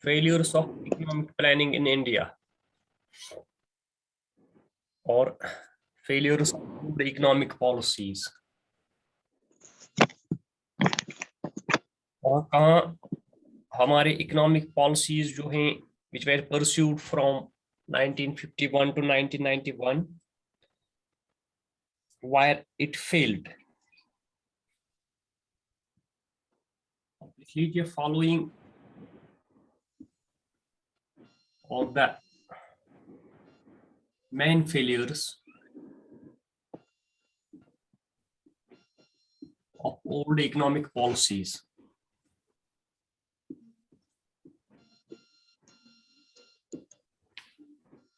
failures of economic planning in India, or failures of the economic policies. और कहाँ हमारे economic policies जो हैं which were pursued from 1951 to 1991, where it failed. लीजिए following of the main failures of old economic policies.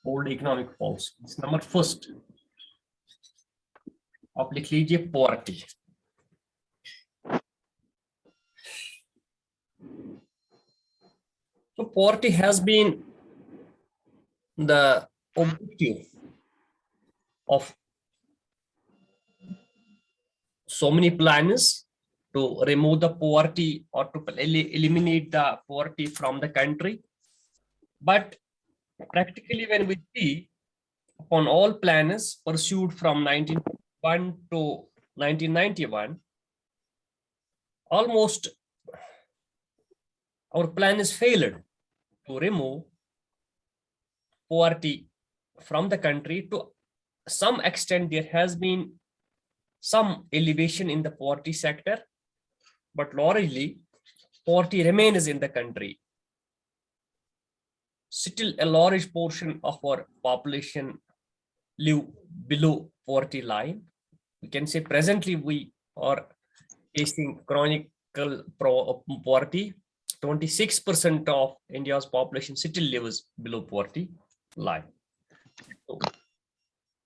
Old economic policies. Number first, आप लिख लीजिए poverty. So poverty has been the objective of so many plans to remove the poverty or to eliminate the poverty from the country. But practically, when we see upon all plans pursued from 1951 to 1991, almost our plan is failed to remove poverty from the country. To some extent, there has been some elevation in the poverty sector, but largely poverty remains in the country. Still, a large portion of our population live below poverty line. We can say presently we are facing chronic poverty. 26% of India's population still lives below poverty line. So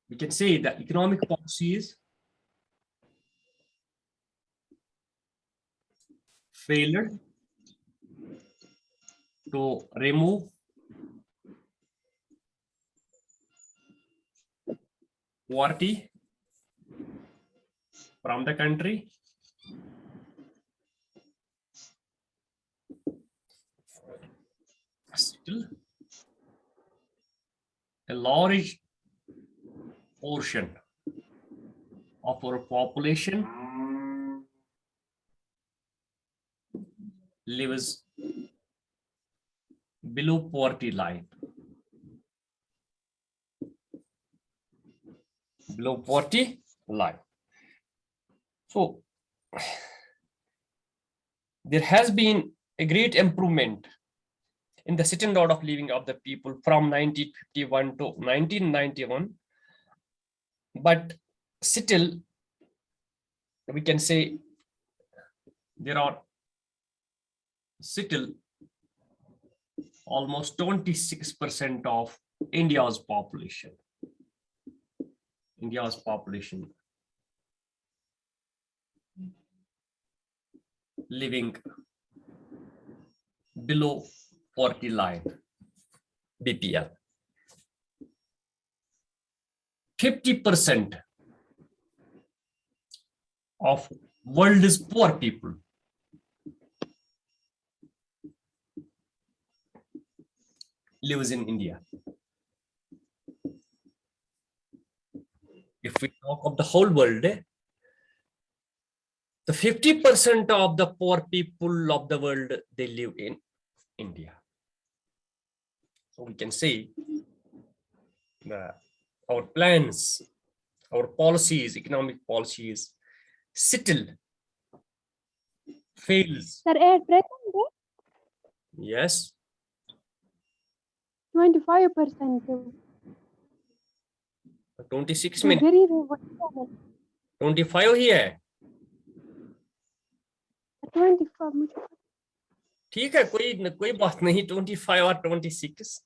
we can say that economic policies failed to remove poverty from the country. Still, a large portion of our population lives below poverty line. Below poverty line. So there has been a great improvement in the standard of living of the people from 1951 to 1991, but still we can say there are still almost 26% of India's population living below poverty line, BPL. 50% of world's poor people lives in India. If we talk of the whole world, the 50% of the poor people of the world, they live in India. So we can say that our plans, our policies, economic policies, still fails. Sir, at present, Yes. 25%. 26 So minutes. very low. 25 ही है. 25 मुझे ठीक है, कोई बात नहीं. 25 और 26.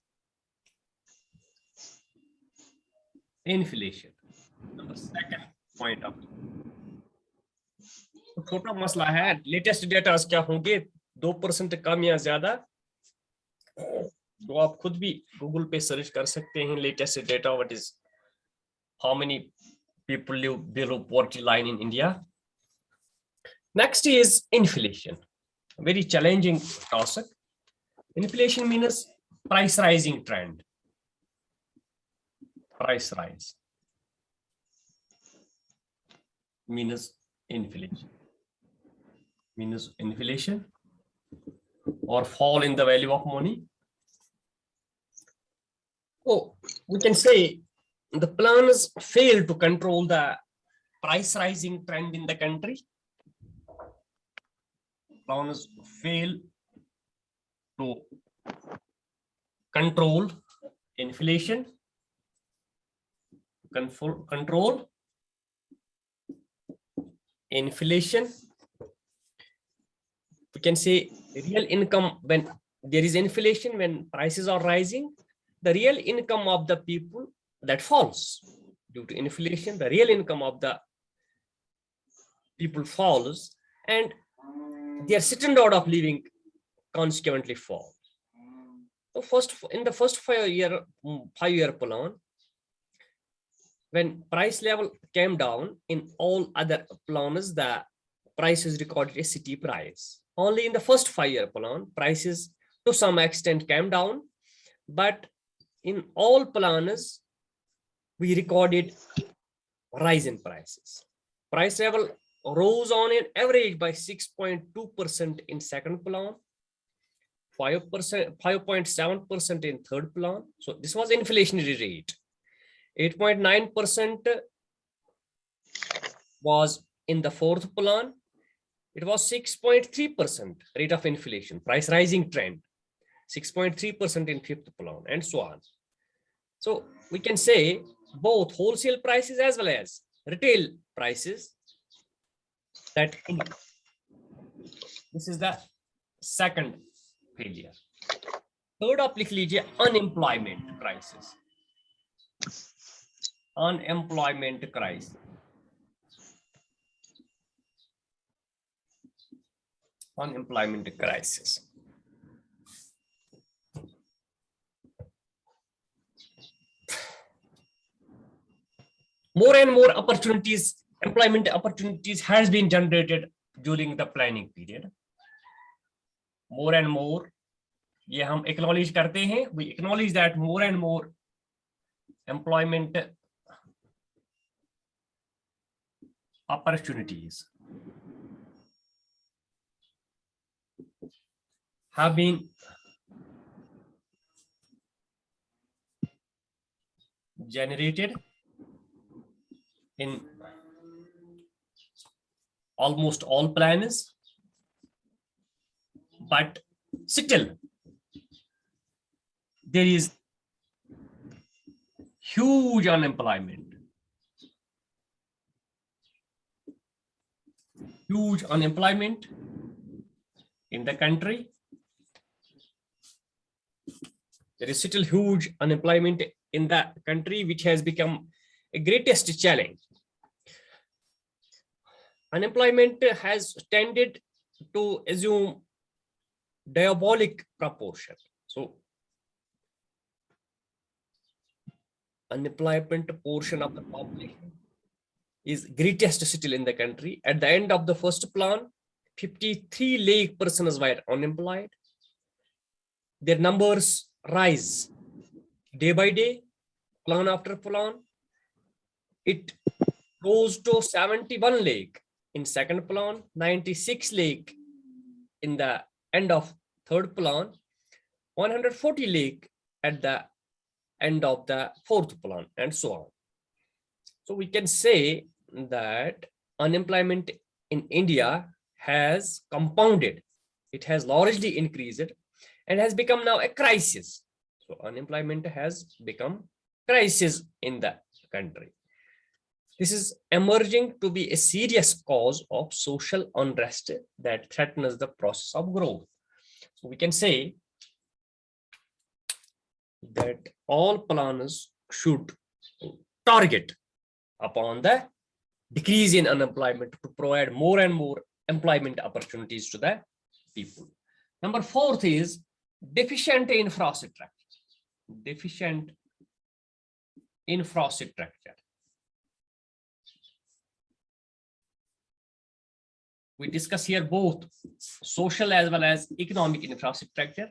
Inflation. Number second point of तो छोटा मसला है. लेटेस्ट डेटा क्या होंगे? 2% कम या ज्यादा, तो आप खुद भी गूगल पे सर्च कर सकते हैं. Latest data, what is how many people live below poverty line in India. Next is inflation, very challenging topic. Inflation means price rising trend. Price rise means inflation. Means inflation or fall in the value of money. Oh, we can say the plans fail to control the price rising trend in the country. Plans fail to control inflation, control inflation. We can say real income, when there is inflation, when prices are rising, the real income of the people that falls due to inflation, the real income of the people falls, and their standard of living consequently falls. So first, in the first 5-year plan, when price level came down in all other plans, the prices recorded a steep rise. Only in the first 5-year plan, prices to some extent came down, but in all plans, we recorded rise in prices. Price level rose on an average by 6.2% in second plan, 5.7% in third plan. So this was inflationary rate. 8.9% was in the fourth plan. It was 6.3% rate of inflation, price rising trend, 6.3% in fifth plan, and so on. So we can say both wholesale prices as well as retail prices, that this is the second failure. Third आप लिख लीजिए unemployment crisis. Unemployment crisis. Unemployment crisis. More and more opportunities, employment opportunities has been generated during the planning period. More and more, ये हम acknowledge करते हैं. We acknowledge that more and more employment opportunities have been generated in almost all plans, but still there is huge unemployment. Huge unemployment in the country. There is still huge unemployment in the country, which has become a greatest challenge. Unemployment has tended to assume diabolic proportion. So unemployment portion of the population is greatest still in the country. At the end of the first plan, 53 lakh persons were unemployed. Their numbers rise day by day, plan after plan. It rose to 71 lakh in second plan, 96 lakh in the end of third plan, 140 lakh at the end of the fourth plan, and so on. So we can say that unemployment in India has compounded. It has largely increased and has become now a crisis. So unemployment has become crisis in the country. This is emerging to be a serious cause of social unrest that threatens the process of growth. So we can say that all plans should target upon the decrease in unemployment to provide more and more employment opportunities to the people. Number fourth is deficient infrastructure. Deficient infrastructure. we discuss here both social as well as economic infrastructure.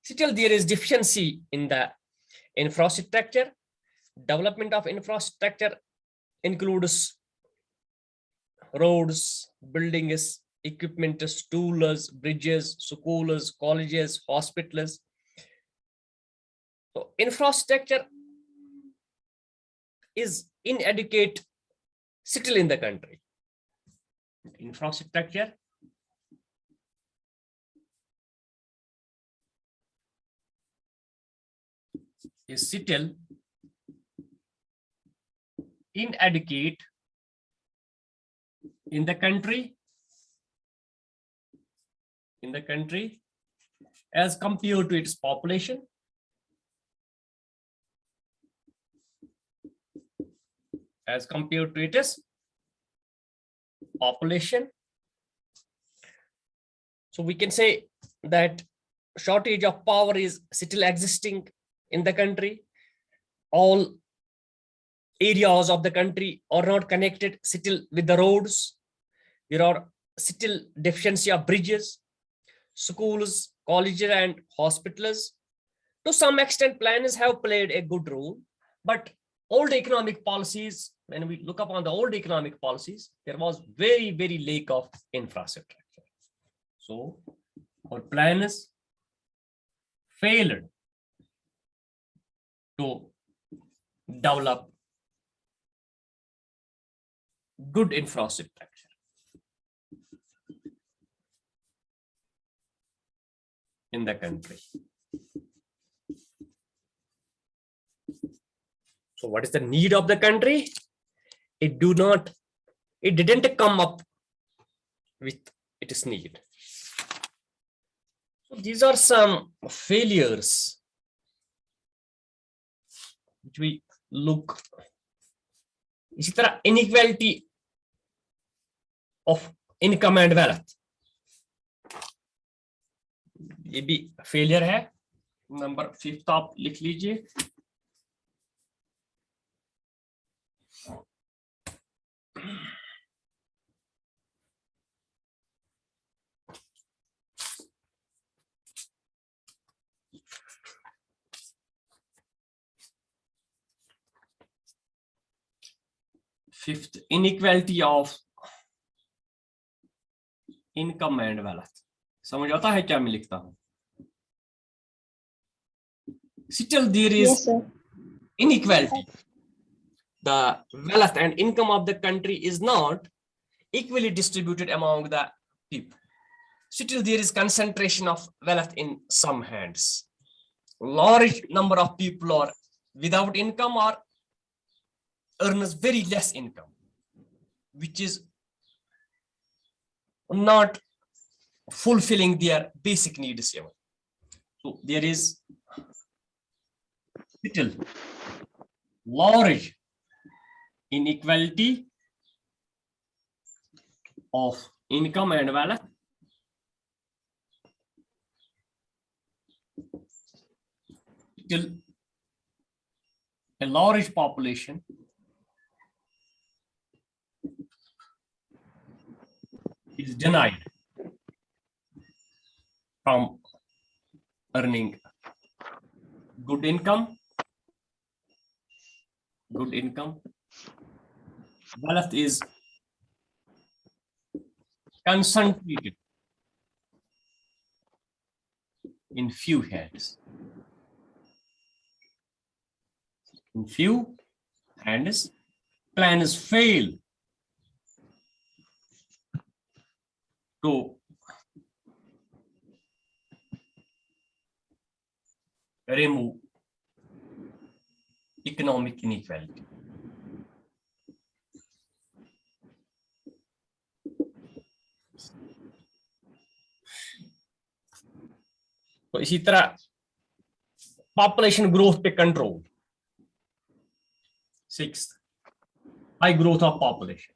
Still, there is deficiency in the infrastructure. Development of infrastructure includes roads, buildings, equipment, tools, bridges, schools, colleges, hospitals. So infrastructure is inadequate still in the country. Infrastructure is still inadequate in the country as compared to its population. As compared to its population. So we can say that shortage of power is still existing in the country. All areas of the country are not connected still with the roads. There are still deficiency of bridges, schools, colleges, and hospitals. To some extent, planners have played a good role, but old economic policies, when we look upon the old economic policies, there was very, very lack of infrastructure. So our planners failed to develop good infrastructure. In the country. So what is the need of the country? It didn't come up with its need. So these are some failures which we look. इसी तरह inequality of income and wealth. ये भी failure है. Number 5 आप लिख लीजिए. Fifth, inequality of income and wealth. समझ आता है क्या मैं लिखता हूं? Still there is inequality. The wealth and income of the country is not equally distributed among the people. Still there is concentration of wealth in some hands. Large number of people are without income or earns very less income, which is not fulfilling their basic needs. So there is little large inequality of income and wealth. Still a large population is denied from earning good income. Wealth is concentrated in few hands. In few hands, planners fail to remove economic inequality. तो इसी तरह population growth पे control. 6th, high growth of population.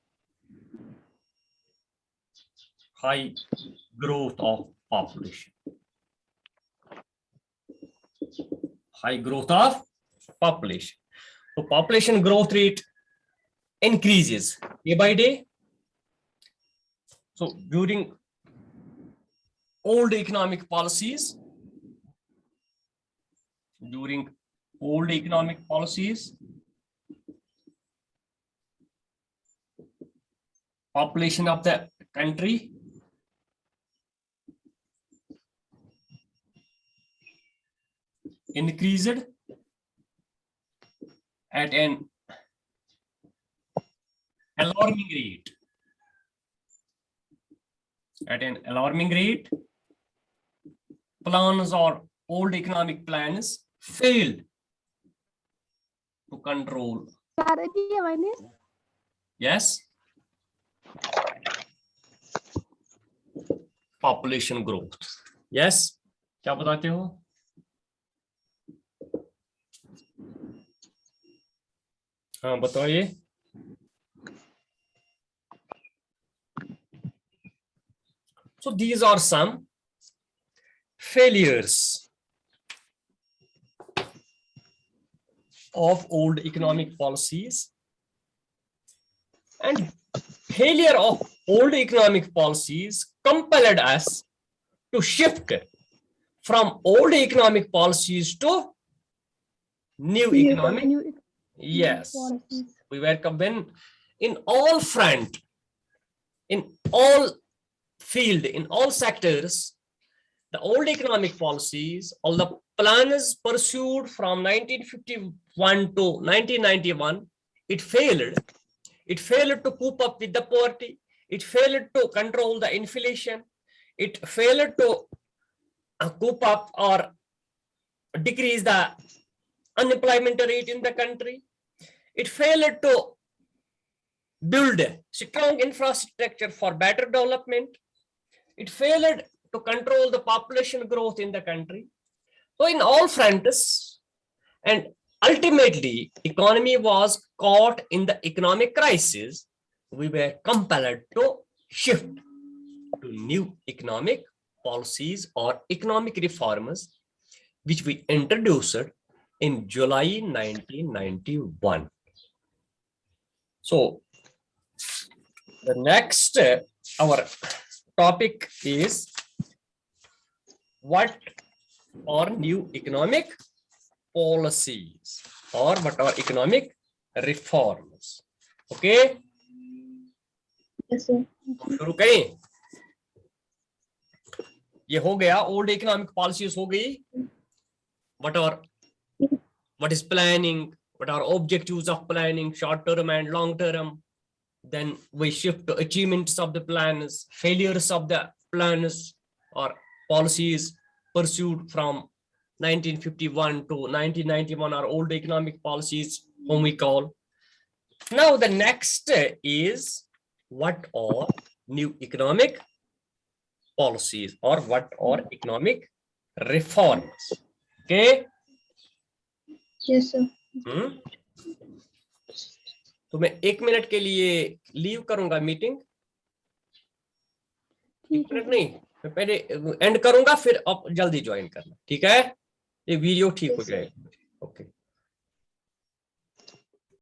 High growth of population. High growth of population. So population growth rate increases day by day. So during old economic policies, population of the country increased at an alarming rate. Plans or old economic plans failed to control. Yes. Population growth. Yes. क्या बताते हो? हाँ बताइए. So these are some failures of old economic policies, and failure of old economic policies compelled us to shift from old economic policies to new economic. Yes, we were when in all front, in all field, in all sectors, the old economic policies, all the plans pursued from 1951 to 1991, it failed. It failed to cope up with the poverty. It failed to control the inflation. It failed to cope up or decrease the unemployment rate in the country. It failed to build strong infrastructure for better development. It failed to control the population growth in the country. So in all fronts, and ultimately economy was caught in the economic crisis, we were compelled to shift to new economic policies or economic reforms, which we introduced in July 1991. So the next, our topic is what are new economic policies or what are economic reforms. Okay. Yes, sir. शुरू करें. ये हो गया, old economic policies हो गई. What is planning? What are objectives of planning, short term and long term? Then we shift to achievements of the plans, failures of the plans or policies pursued from 1951 to 1991 are old economic policies, whom we call. Now the next is what are new economic policies or what are economic reforms. Okay. Yes, sir. तो मैं 1 minute के लिए leave करूंगा meeting. 1 minute नहीं, मैं पहले and करूंगा, फिर आप जल्दी ज्वाइन करना. ठीक है, ये वीडियो ठीक हो जाएगा. ओके.